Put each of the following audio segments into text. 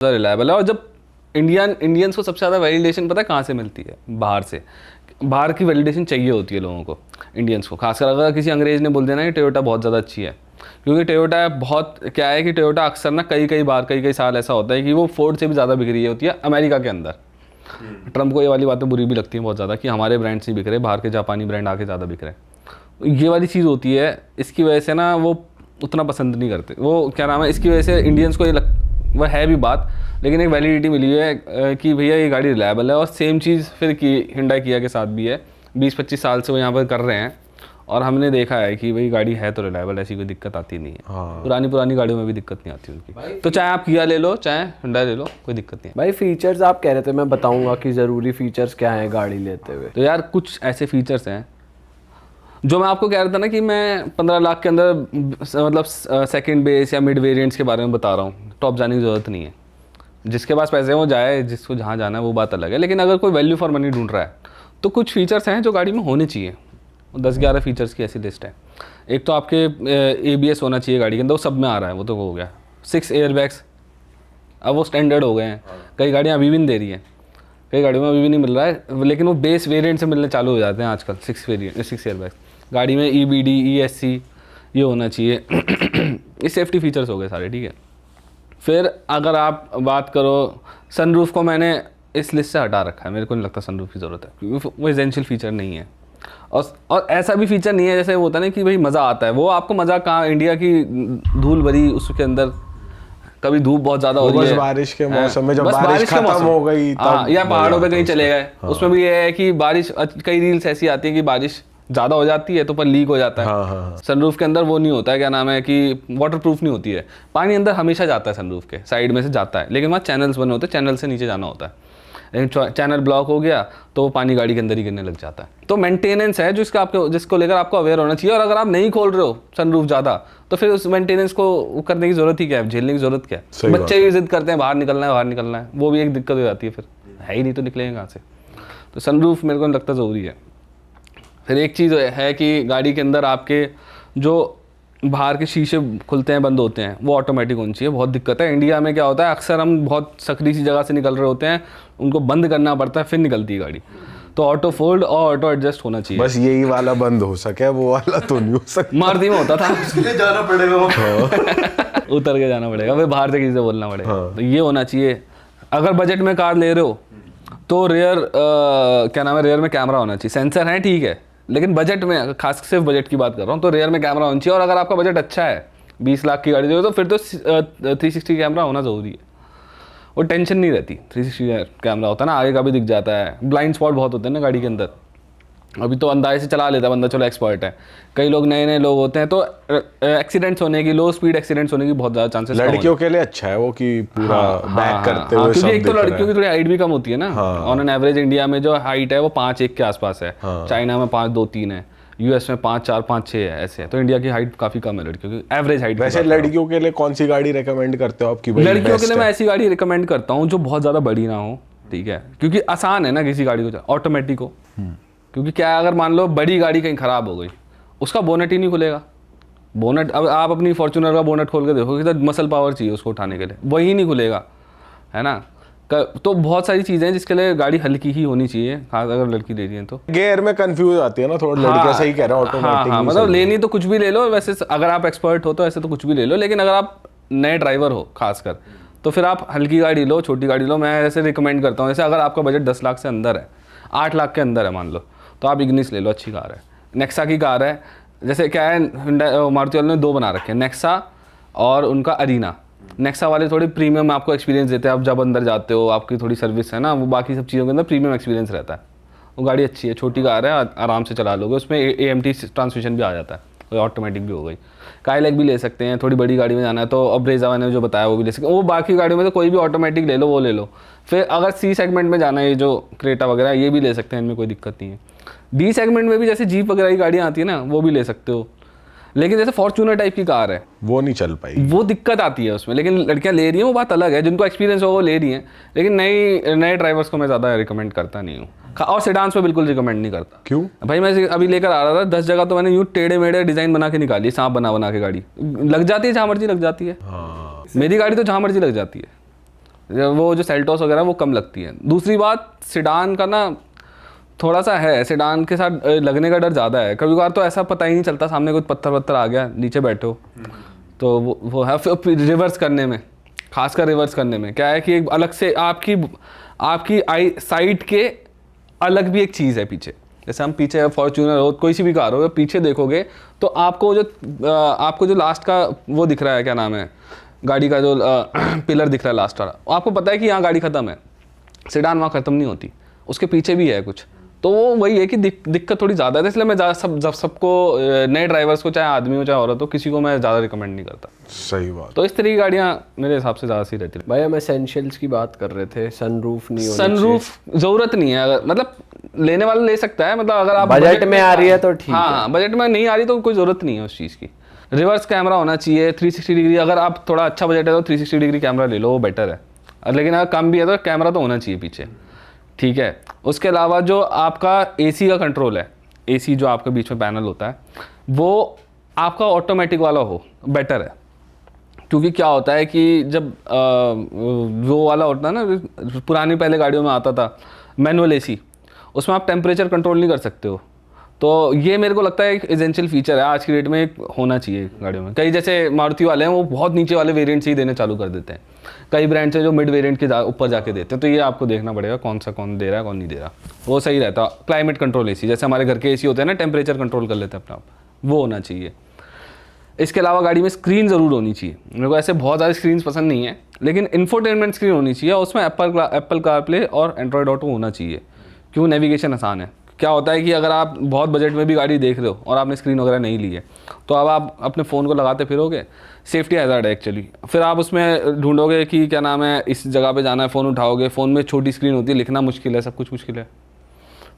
Reliable है। और जब इंडियंस को सबसे ज़्यादा वैलिडेशन पता है कहाँ से मिलती है? बाहर से। बाहर की वैलिडेशन चाहिए होती है लोगों को, इंडियंस को खासकर। अगर किसी अंग्रेज़ ने बोल देना कि टोयोटा बहुत ज़्यादा अच्छी है, क्योंकि टोयोटा बहुत क्या है कि टोयोटा अक्सर ना कई साल ऐसा होता है कि वो फोर्ड से भी ज़्यादा बिक रही होती है अमेरिका के अंदर। ट्रम्प को ये वाली बातें बुरी भी लगती हैं बहुत ज़्यादा कि हमारे ब्रांड से बिक रहे, बाहर के जापानी ब्रांड आके ज़्यादा बिक रहे हैं। ये वाली चीज़ होती है, इसकी वजह से ना वो उतना पसंद नहीं करते। वो क्या नाम है, इसकी वजह से इंडियंस को ये वह है भी बात, लेकिन एक वैलिडिटी मिली है कि भैया ये गाड़ी रिलायबल है। और सेम चीज़ फिर की हिंडाई किया के साथ भी है। 20-25 साल से वो यहाँ पर कर रहे हैं और हमने देखा है कि भाई गाड़ी है तो रिलायबल, ऐसी कोई दिक्कत आती नहीं है। हाँ। पुरानी गाड़ियों में भी दिक्कत नहीं आती उनकी। तो चाहे आप किया ले लो चाहे हिंडाई ले लो, कोई दिक्कत नहीं है। भाई फीचर्स आप कह रहे थे, मैं बताऊंगा कि ज़रूरी फीचर्स क्या हैं गाड़ी लेते हुए। तो यार कुछ ऐसे फीचर्स हैं जो मैं आपको कह रहा था ना कि मैं 15 लाख के अंदर मतलब सेकंड बेस या मिड वेरिएंट्स के बारे में बता रहा हूँ। टॉप जाने की ज़रूरत नहीं है, जिसके पास पैसे हैं वो जाए, जिसको जहाँ जाना है वो बात अलग है। लेकिन अगर कोई वैल्यू फॉर मनी ढूंढ रहा है तो कुछ फीचर्स हैं जो गाड़ी में होने चाहिए। 10-11 फीचर्स की ऐसी लिस्ट है। एक तो आपके ABS होना चाहिए गाड़ी के अंदर, वो सब में आ रहा है, वो तो हो गया। 6 एयरबैग्स अब वो स्टैंडर्ड हो गए हैं। कई गाड़ियाँ अभी भी नहीं दे रही हैं, कई गाड़ियों में अभी भी नहीं मिल रहा है, लेकिन वो बेस वेरिएंट से मिलने चालू हो जाते हैं आजकल। 6 एयरबैग्स गाड़ी में, EBD ESC ये होना चाहिए। ये सेफ्टी फीचर्स हो गए सारे, ठीक है। फिर अगर आप बात करो सनरूफ को, मैंने इस लिस्ट से हटा रखा है, मेरे को नहीं लगता सनरूफ की ज़रूरत है, क्योंकि वो एसेंशियल फीचर नहीं है। और ऐसा भी फीचर नहीं है जैसे वो होता है ना कि भाई मज़ा आता है। वो आपको मज़ा कहाँ, इंडिया की धूल भरी उसके अंदर कभी धूप बहुत ज़्यादा हो रही है, बारिश के मौसम में, जब बारिश खत्म हो गई तब, या पहाड़ों पे कहीं चले गए, उसमें भी ये है कि बारिश, कई रील्स ऐसी आती है कि बारिश ज़्यादा हो जाती है तो पर लीक हो जाता है। सनरूफ के अंदर वो नहीं होता है, क्या नाम है कि वाटर प्रूफ नहीं होती है। पानी अंदर हमेशा जाता है, सनरूफ के साइड में से जाता है, लेकिन वहाँ चैनल्स बने होते हैं, चैनल से नीचे जाना होता है। लेकिन चैनल ब्लॉक हो गया तो वो पानी गाड़ी के अंदर ही गिरने लग जाता है। तो मेंटेनेंस है जिसको लेकर आपको अवेयर होना चाहिए। और अगर आप नहीं खोल रहे हो सनरूफ ज़्यादा तो फिर उस मेंटेनेंस को करने की ज़रूरत ही क्या है, झेलने की ज़रूरत क्या है? बच्चे भी जिद करते हैं बाहर निकलना है, वो भी एक दिक्कत हो जाती है, फिर है ही नहीं तो निकलेंगे कहाँ से। तो सनरूफ मेरे को नहीं लगता ज़रूरी है। फिर एक चीज़ है कि गाड़ी के अंदर आपके जो बाहर के शीशे खुलते हैं बंद होते हैं वो ऑटोमेटिक होनी चाहिए। बहुत दिक्कत है इंडिया में, क्या होता है अक्सर हम बहुत सकरी सी जगह से निकल रहे होते हैं, उनको बंद करना पड़ता है फिर निकलती है गाड़ी। तो ऑटो फोल्ड और ऑटो एडजस्ट होना चाहिए। बस यही वाला बंद हो सके, वो वाला तो नहीं हो सकता। मारुति में होता था इसलिए जाना पड़ेगा उतर के जाना पड़ेगा, फिर बाहर से किसी से बोलना पड़ेगा। तो ये होना चाहिए। अगर बजट में कार ले रहे हो तो रेयर में कैमरा होना चाहिए। सेंसर है ठीक है, लेकिन बजट में, खास सिर्फ बजट की बात कर रहा हूँ, तो रेयर में कैमरा होना चाहिए। और अगर आपका बजट अच्छा है, 20 लाख की गाड़ी दे तो फिर तो 360 कैमरा होना ज़रूरी है। वो टेंशन नहीं रहती, 360 कैमरा होता है ना, आगे का भी दिख जाता है। ब्लाइंड स्पॉट बहुत होते हैं ना गाड़ी के अंदर, अभी तो अंदाजे से चला लेता है बंदा, चलो एक्सपर्ट है। कई लोग नए लोग होते हैं तो एक्सीडेंट्स होने की, लो स्पीड एक्सीडेंट्स होने की बहुत ज़्यादा चांसेस। लड़कियों के लिए अच्छा है वो कि पूरा बैक करते हुए, क्योंकि एक तो लड़कियों की थोड़ी हाइट भी कम होती है ना। ऑन एन एवरेज इंडिया में जो हाइट है वो 5'1" के आसपास है, चाइना में 5'2" है, US में 5'4", 5'6" है, ऐसे है। तो इंडिया की हाइट काफ़ी कम है लड़कियों की, एवरेज हाइट। वैसे लड़कियों के लिए कौन सी गाड़ी रेकमेंड करते हो आपकी? लड़कियों के लिए मैं ऐसी गाड़ी रिकमेंड करता हूँ जो बहुत ज़्यादा बड़ी ना हो, ठीक है, क्योंकि आसान है ना किसी गाड़ी को, ऑटोमेटिक हो। क्योंकि क्या अगर मान लो बड़ी गाड़ी कहीं ख़राब हो गई, उसका बोनट ही नहीं खुलेगा। बोनट, अब आप अपनी फॉर्च्यूनर का बोनट खोल के देखो कि मसल पावर चाहिए उसको उठाने के लिए, वही नहीं खुलेगा, है ना। तो बहुत सारी चीज़ें हैं जिसके लिए गाड़ी हल्की ही होनी चाहिए, खास अगर लड़की ले रही है तो। गियर में कंफ्यूज आती है ना थोड़ा, लड़कियां सही कह रहा है, ऑटोमेटिक। हाँ, मतलब लेनी तो कुछ भी ले लो, वैसे अगर आप एक्सपर्ट हो तो ऐसे तो कुछ भी ले लो, लेकिन अगर आप नए ड्राइवर हो खासकर तो फिर आप हल्की गाड़ी लो, छोटी गाड़ी लो। मैं ऐसे रिकमेंड करता हूँ, जैसे अगर आपका बजट 10 लाख से अंदर है, 8 लाख के अंदर है मान लो, तो आप इग्निस ले लो, अच्छी कार है। नेक्सा की कार है, जैसे क्या है मारुति वालों ने 2 बना रखे हैं, नेक्सा और उनका अरीना। नेक्सा वाले थोड़ी प्रीमियम आपको एक्सपीरियंस देते हैं, आप जब अंदर जाते हो आपकी थोड़ी सर्विस है ना, वो बाकी सब चीज़ों के अंदर प्रीमियम एक्सपीरियंस रहता है। वो गाड़ी अच्छी है, छोटी कार है, आराम से चला लोगे। उसमें AMT ट्रांसमिशन भी आ जाता है, ऑटोमेटिक भी हो गई। काइलैक भी ले सकते हैं, थोड़ी बड़ी गाड़ी में जाना है तो अब ब्रेजा मैंने जो बताया वो भी ले सकते हैं। वो बाकी गाड़ियों में तो कोई भी ऑटोमेटिक ले लो, वो ले लो। फिर अगर C सेगमेंट में जाना है, ये जो क्रेटा वगैरह ये भी ले सकते हैं, इनमें कोई दिक्कत नहीं है। D सेगमेंट में भी जैसे जीप वगैरह की गाड़ियाँ आती है ना, वो भी ले सकते हो। लेकिन जैसे फॉर्च्यूनर टाइप की कार है, वो नहीं चल पाई, वो दिक्कत आती है उसमें। लेकिन लड़कियां ले रही हैं वो बात अलग है, जिनको एक्सपीरियंस हो वो ले रही हैं। लेकिन नए ड्राइवर्स को मैं ज़्यादा रिकमेंड करता नहीं हूँ, और सेडान्स पे बिल्कुल रिकमेंड नहीं करता। क्यों भाई? मैं अभी लेकर आ रहा था, 10 जगह तो मैंने यूँ टेढ़े मेढ़े डिज़ाइन बना के निकाली, सांप बना के गाड़ी लग जाती है, जहाँ मर्जी लग जाती है। मेरी गाड़ी तो जहाँ मर्जी लग जाती है, वो जो सेल्टोस वगैरह वो कम लगती है। दूसरी बात, सेडान का ना थोड़ा सा है, सेडान के साथ लगने का डर ज़्यादा है। कभी कभार तो ऐसा पता ही नहीं चलता, सामने कोई पत्थर वत्थर आ गया, नीचे बैठे हो तो वो है। फिर रिवर्स करने में, खासकर रिवर्स करने में क्या है कि एक अलग से आपकी आई साइड के अलग भी एक चीज़ है पीछे। जैसे हम पीछे फॉर्च्यूनर हो, कोई सी भी कार हो, पीछे देखोगे तो आपको जो लास्ट का वो दिख रहा है, क्या नाम है, गाड़ी का जो पिलर दिख रहा है लास्ट वाला, आपको पता है कि यहाँ गाड़ी खत्म है। सेडान वहाँ खत्म नहीं होती, उसके पीछे भी है कुछ। तो वो वही है कि दिक्कत थोड़ी ज़्यादा है, इसलिए मैं सबको नए ड्राइवर्स को, चाहे आदमी हो चाहे औरत हो, किसी को मैं ज़्यादा रिकमेंड नहीं करता। सही बात। तो इस तरह की गाड़ियाँ मेरे हिसाब से ज़्यादा सही रहती है। भाई हम एसेंशियल्स की बात कर रहे थे, सनरूफ नहीं होनी सनरूफ ज़रूरत नहीं है, अगर मतलब लेने वाला ले सकता है, मतलब अगर आप बजट में आ रही है तो ठीक है। हाँ, बजट में नहीं आ रही तो कोई ज़रूरत नहीं है उस चीज़ की। रिवर्स कैमरा होना चाहिए 360 डिग्री, अगर आप थोड़ा अच्छा बजट है तो 360 डिग्री कैमरा ले लो, वो बेटर है। लेकिन अगर कम भी है तो कैमरा तो होना चाहिए पीछे, ठीक है। उसके अलावा जो आपका एसी का कंट्रोल है, एसी जो आपके बीच में पैनल होता है, वो आपका ऑटोमेटिक वाला हो, बेटर है। क्योंकि क्या होता है कि जब वो वाला होता है ना, पुरानी पहले गाड़ियों में आता था मैनुअल एसी, उसमें आप टेम्परेचर कंट्रोल नहीं कर सकते हो। तो ये मेरे को लगता है एक एसेंशियल फीचर है आज की डेट में, होना चाहिए गाड़ियों में। कई जैसे मारुति वाले हैं, वो बहुत नीचे वाले वेरिएंट्स ही देने चालू कर देते हैं। कई ब्रांड्स हैं जो मिड वेरिएंट के ऊपर जाके देते हैं, तो ये आपको देखना पड़ेगा कौन दे रहा है कौन नहीं दे रहा। वो सही रहता। क्लाइमेट कंट्रोल एसी, जैसे हमारे घर के एसी होते हैं ना, टेम्परेचर कंट्रोल कर लेते हैं अपना आप, वो होना चाहिए। इसके अलावा गाड़ी में स्क्रीन ज़रूर होनी चाहिए। मेरे को ऐसे बहुत ज़्यादा स्क्रीन पसंद नहीं है, लेकिन इन्फोटेनमेंट स्क्रीन होनी चाहिए, और उसमें एप्पल कारप्ले और एंड्रॉयड ऑटो होना चाहिए। क्यों? नेविगेशन आसान है। क्या होता है कि अगर आप बहुत बजट में भी गाड़ी देख रहे हो और आपने स्क्रीन वगैरह नहीं ली है, तो अब आप अपने फ़ोन को लगाते फिरोगे, सेफ्टी हैज़ार्ड है एक्चुअली। फिर आप उसमें ढूंढोगे कि क्या नाम है, इस जगह पे जाना है, फ़ोन उठाओगे, फ़ोन में छोटी स्क्रीन होती है, लिखना मुश्किल है, सब कुछ मुश्किल है।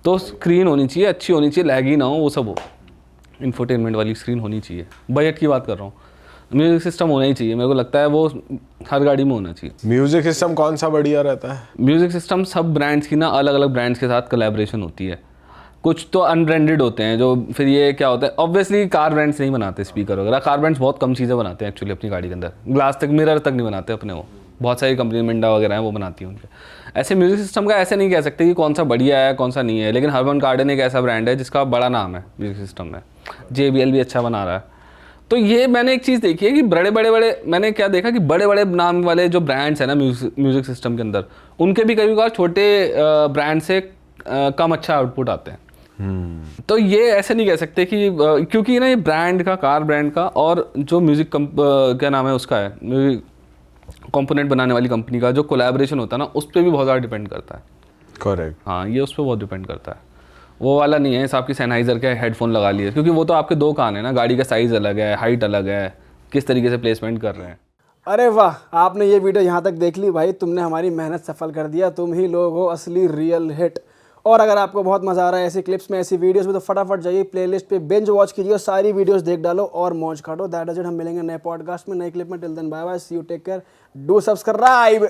तो स्क्रीन होनी चाहिए, अच्छी होनी चाहिए, लैगी ना हो, वो सब हो, इंफोटेनमेंट वाली स्क्रीन होनी चाहिए। बजट की बात कर रहा हूँ। म्यूज़िक सिस्टम होना ही चाहिए, मेरे को लगता है वो हर गाड़ी में होना चाहिए। म्यूजिक सिस्टम कौन सा बढ़िया रहता है? म्यूज़िक सिस्टम सब ब्रांड्स की ना अलग अलग ब्रांड्स के साथ कोलैबोरेशन होती है। कुछ तो अनब्रांडेड होते हैं, जो फिर ये क्या होता है, ऑब्वियसली कार ब्रांड्स नहीं बनाते स्पीकर वगैरह। कार ब्रांड्स बहुत कम चीज़ें बनाते हैं एक्चुअली अपनी गाड़ी के अंदर, ग्लास तक, मिरर तक नहीं बनाते अपने। वो बहुत सारी कंपनी मिंडा वगैरह हैं वो बनाती हैं उनके। ऐसे म्यूज़िक सिस्टम का ऐसे नहीं कह सकते कि कौन सा बढ़िया है कौन सा नहीं है, लेकिन हर्मन कार्डन एक ऐसा ब्रांड है जिसका बड़ा नाम है म्यूज़िक सिस्टम में। JBL भी अच्छा बना रहा है। तो ये मैंने एक चीज़ देखी है कि मैंने क्या देखा कि बड़े बड़े नाम वाले जो ब्रांड्स हैं ना म्यूज़िक सिस्टम के अंदर, उनके भी कभी कभार छोटे ब्रांड से कम अच्छा आउटपुट आते हैं। तो ये ऐसे नहीं कह सकते कि क्योंकि ना ये ब्रांड का, कार ब्रांड का, और जो म्यूज़िक क्या नाम है उसका है, म्यूज़िक कंपोनेंट बनाने वाली कंपनी का जो कोलैबोरेशन होता है ना, उस पर भी बहुत ज़्यादा डिपेंड करता है। करेक्ट। हाँ, ये उस पर बहुत डिपेंड करता है। वो वाला नहीं है आपकी सैनहाइजर के हेडफोन लगा लिए, क्योंकि वो तो आपके दो कान है ना, गाड़ी का साइज़ अलग है, हाइट अलग है, किस तरीके से प्लेसमेंट कर रहे हैं। अरे वाह, आपने ये वीडियो यहाँ तक देख ली भाई, तुमने हमारी मेहनत सफल कर दिया। तुम ही लोग हो असली रियल हिट। और अगर आपको बहुत मज़ा आ रहा है ऐसी क्लिप्स में, ऐसी वीडियोस में, तो फटाफट जाइए प्लेलिस्ट पे, बिंज वॉच कीजिए, सारी वीडियोस देख डालो और मौज काटो। That is it. हम मिलेंगे नए पॉडकास्ट में, नए क्लिप में। Till then bye bye, see you, take care, do subscribe.